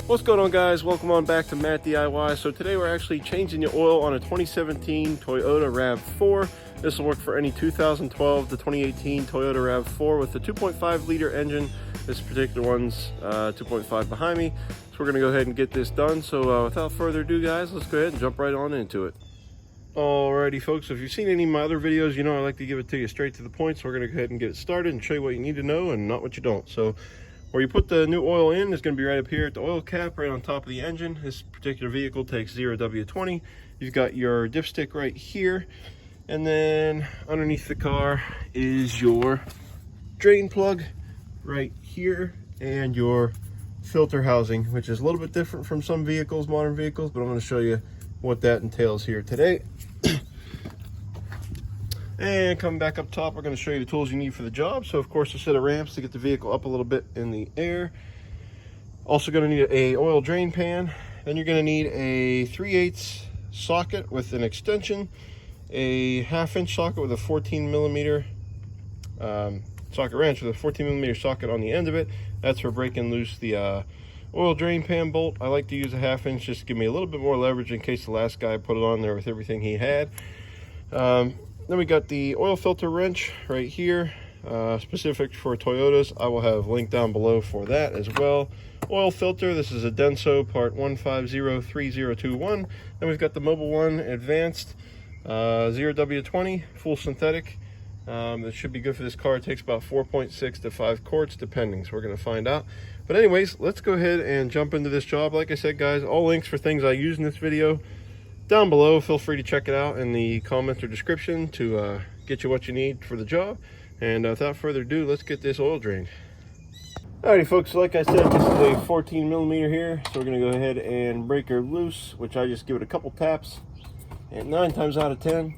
What's going on, guys? Welcome on back to Matt DIY. So today we're actually changing the oil on a 2017 Toyota Rav4. This will work for any 2012 to 2018 Toyota Rav4 with the 2.5 liter engine. This particular one's 2.5 behind me. So we're gonna go ahead and get this done. So without further ado, guys, let's go ahead and jump right on into it. Alrighty, folks, so if you've seen any of my other videos, you know I like to give it to you straight to the point. So we're gonna go ahead and get it started and show you what you need to know and not what you don't. So where you put the new oil in is going to be right up here at the oil cap, right on top of the engine. This particular vehicle takes 0W20. You've got your dipstick right here, and then underneath the car is your drain plug right here and your filter housing, which is a little bit different from some vehicles, modern vehicles, but I'm going to show you what that entails here today. And coming back up top, we're going to show you the tools you need for the job. So of course, a set of ramps to get the vehicle up a little bit in the air. Also going to need a oil drain pan. Then you're going to need a 3/8 socket with an extension, a 1/2 inch socket with a 14 millimeter socket wrench with a 14 millimeter socket on the end of it. That's for breaking loose the oil drain pan bolt. I like to use a 1/2 inch just to give me a little bit more leverage in case the last guy put it on there with everything he had. Then we got the oil filter wrench right here, specific for Toyotas. I will have a link down below for that as well. Oil filter, this is a Denso part 1503021. Then we've got the Mobile One Advanced 0W20 full synthetic. That should be good for this car. It takes about 4.6 to 5 quarts depending, so we're going to find out. But anyways, let's go ahead and jump into this job. Like I said, guys, all links for things I use in this video down below. Feel free to check it out in the comments or description to get you what you need for the job. And without further ado, let's get this oil drained. Alrighty, folks, so like I said, this is a 14 millimeter here, so we're going to go ahead and break her loose, which I just give it a couple taps, and 9 times out of 10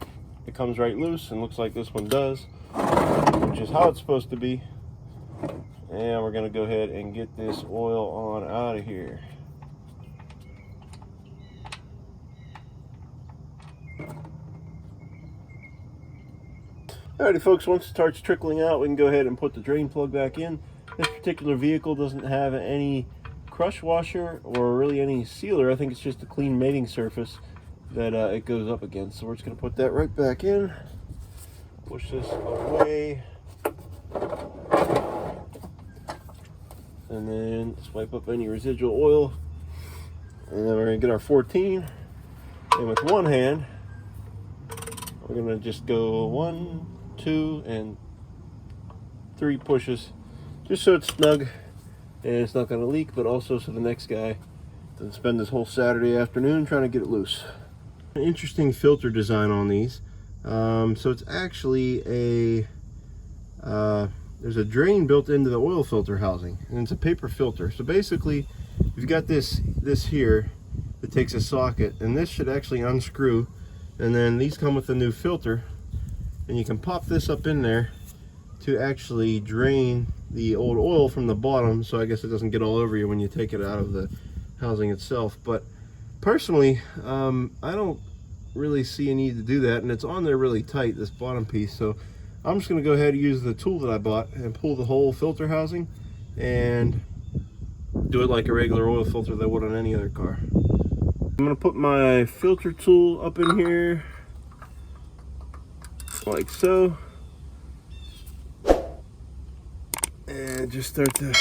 it comes right loose, and looks like this one does, which is how it's supposed to be. And we're going to go ahead and get this oil on out of here. Alrighty, folks, once it starts trickling out, we can go ahead and put the drain plug back in. This particular vehicle doesn't have any crush washer or really any sealer. I think it's just a clean mating surface that it goes up against. So we're just going to put that right back in. Push this away. And then swipe up any residual oil. And then we're going to get our 14. And with one hand, we're going to just go 1, 2, and 3 pushes, just so it's snug and it's not going to leak, but also so the next guy doesn't spend this whole Saturday afternoon trying to get it loose. An interesting filter design on these. So it's actually a there's a drain built into the oil filter housing, and it's a paper filter. So basically, you've got this here that takes a socket, and this should actually unscrew, and then these come with a new filter. And you can pop this up in there to actually drain the old oil from the bottom, so I guess it doesn't get all over you when you take it out of the housing itself. But personally, I don't really see a need to do that, and it's on there really tight, this bottom piece. So I'm just going to go ahead and use the tool that I bought and pull the whole filter housing and do it like a regular oil filter that would on any other car. I'm going to put my filter tool up in here like so, and just start to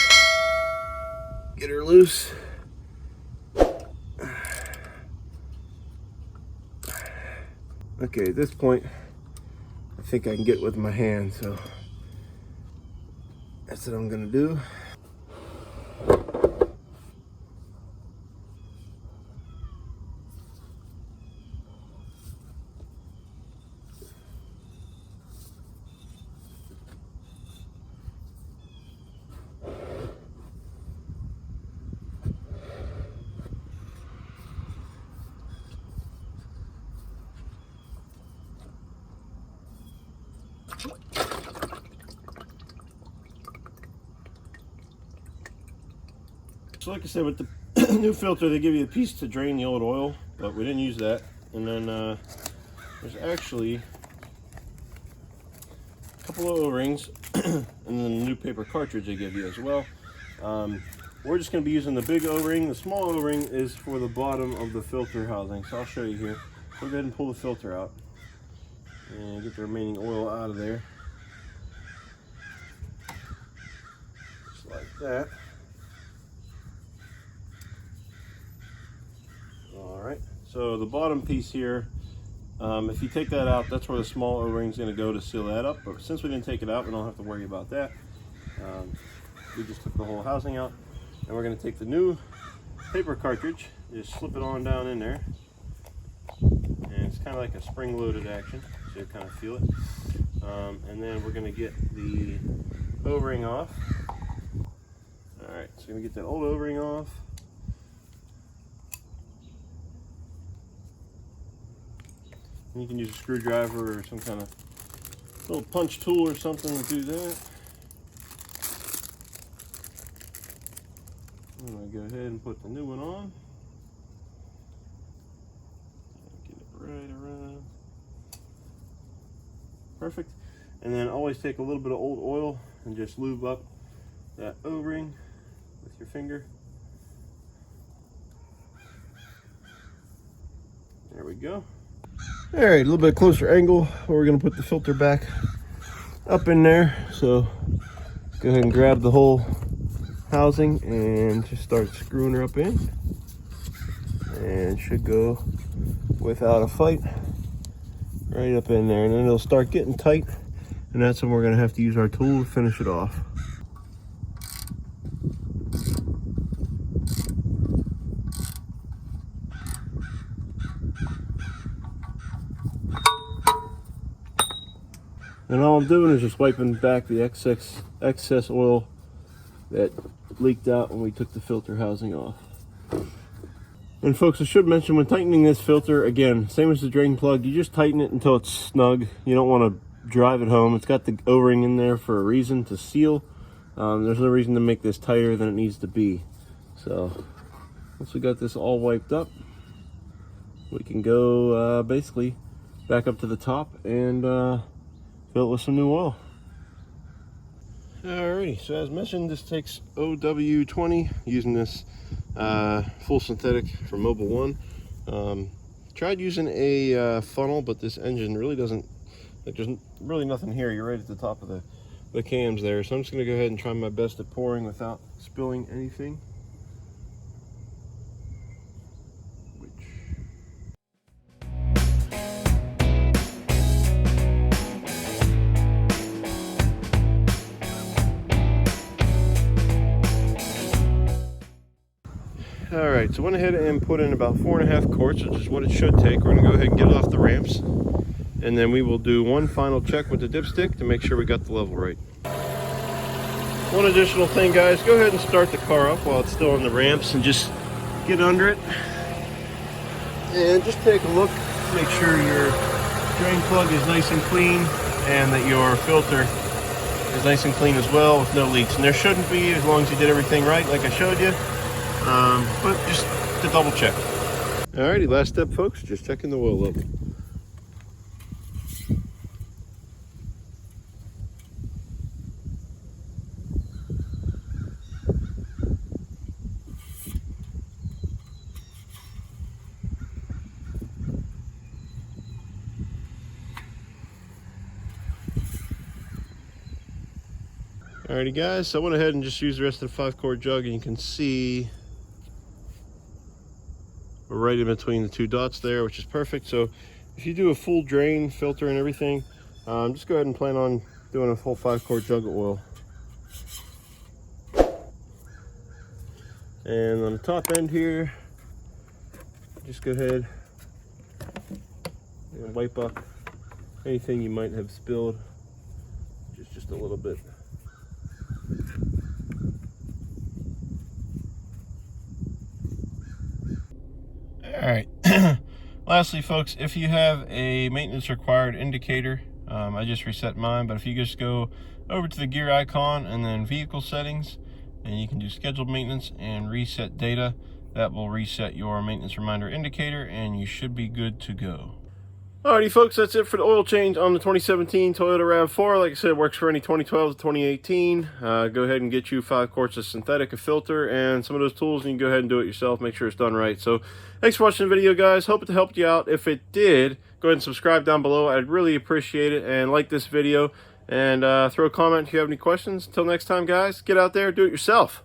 get her loose. Okay, at this point I think I can get it with my hand, so that's what I'm gonna do. So like I said, with the new filter, they give you a piece to drain the old oil, but we didn't use that. And then there's actually a couple of O-rings and then the new paper cartridge they give you as well. What we're just going to be using the big O-ring. The small O-ring is for the bottom of the filter housing. So I'll show you here. We'll go ahead and pull the filter out and get the remaining oil out of there. Just like that. All right, so the bottom piece here, if you take that out, that's where the small O-ring is going to go to seal that up. But since we didn't take it out, we don't have to worry about that. We just took the whole housing out, and we're going to take the new paper cartridge, just slip it on down in there, and it's kind of like a spring-loaded action, so you kind of feel it. And then we're going to get the O-ring off. All right, so we're going to get that old O-ring off. And you can use a screwdriver or some kind of little punch tool or something to do that. I'm going to go ahead and put the new one on. Get it right around. Perfect. And then always take a little bit of old oil and just lube up that O-ring with your finger. There we go. All right, a little bit closer angle. We're going to put the filter back up in there. So go ahead and grab the whole housing and just start screwing her up in. And should go without a fight right up in there. And then it'll start getting tight. And that's when we're going to have to use our tool to finish it off. And all I'm doing is just wiping back the excess oil that leaked out when we took the filter housing off. And folks, I should mention, when tightening this filter, again, same as the drain plug, you just tighten it until it's snug. You don't want to drive it home. It's got the O-ring in there for a reason, to seal. There's no reason to make this tighter than it needs to be. So once we got this all wiped up, we can go basically back up to the top and fill it with some new oil. Alrighty, so as mentioned, this takes OW20, using this full synthetic from Mobil 1. Tried using a funnel, but this engine really doesn't, like, there's really nothing here. You're right at the top of the cams there. So I'm just going to go ahead and try my best at pouring without spilling anything. All right, so went ahead and put in about 4.5 quarts, which is what it should take. We're gonna go ahead and get it off the ramps, and then we will do one final check with the dipstick to make sure we got the level right. One additional thing, guys, go ahead and start the car up while it's still on the ramps and just get under it. And just take a look, make sure your drain plug is nice and clean and that your filter is nice and clean as well with no leaks. And there shouldn't be, as long as you did everything right like I showed you. But just to double check. Alrighty, last step, folks, just checking the oil level. Alrighty guys, so I went ahead and just used the rest of the 5-quart jug, and you can see we're right in between the two dots there, which is perfect. So if you do a full drain, filter and everything, just go ahead and plan on doing a full 5-quart jug of oil. And on the top end here, just go ahead and wipe up anything you might have spilled, just a little bit. All right. Lastly, folks, if you have a maintenance required indicator, I just reset mine, but if you just go over to the gear icon and then vehicle settings, and you can do scheduled maintenance and reset data, that will reset your maintenance reminder indicator, and you should be good to go. Alrighty folks, that's it for the oil change on the 2017 Toyota Rav4. Like I said, it works for any 2012 to 2018. Go ahead and get you 5 quarts of synthetic, a filter, and some of those tools, and you can go ahead and do it yourself. Make sure it's done right. So thanks for watching the video, guys. Hope it helped you out. If it did, go ahead and subscribe down below. I'd really appreciate it. And like this video, and throw a comment if you have any questions. Until next time, guys, get out there, do it yourself.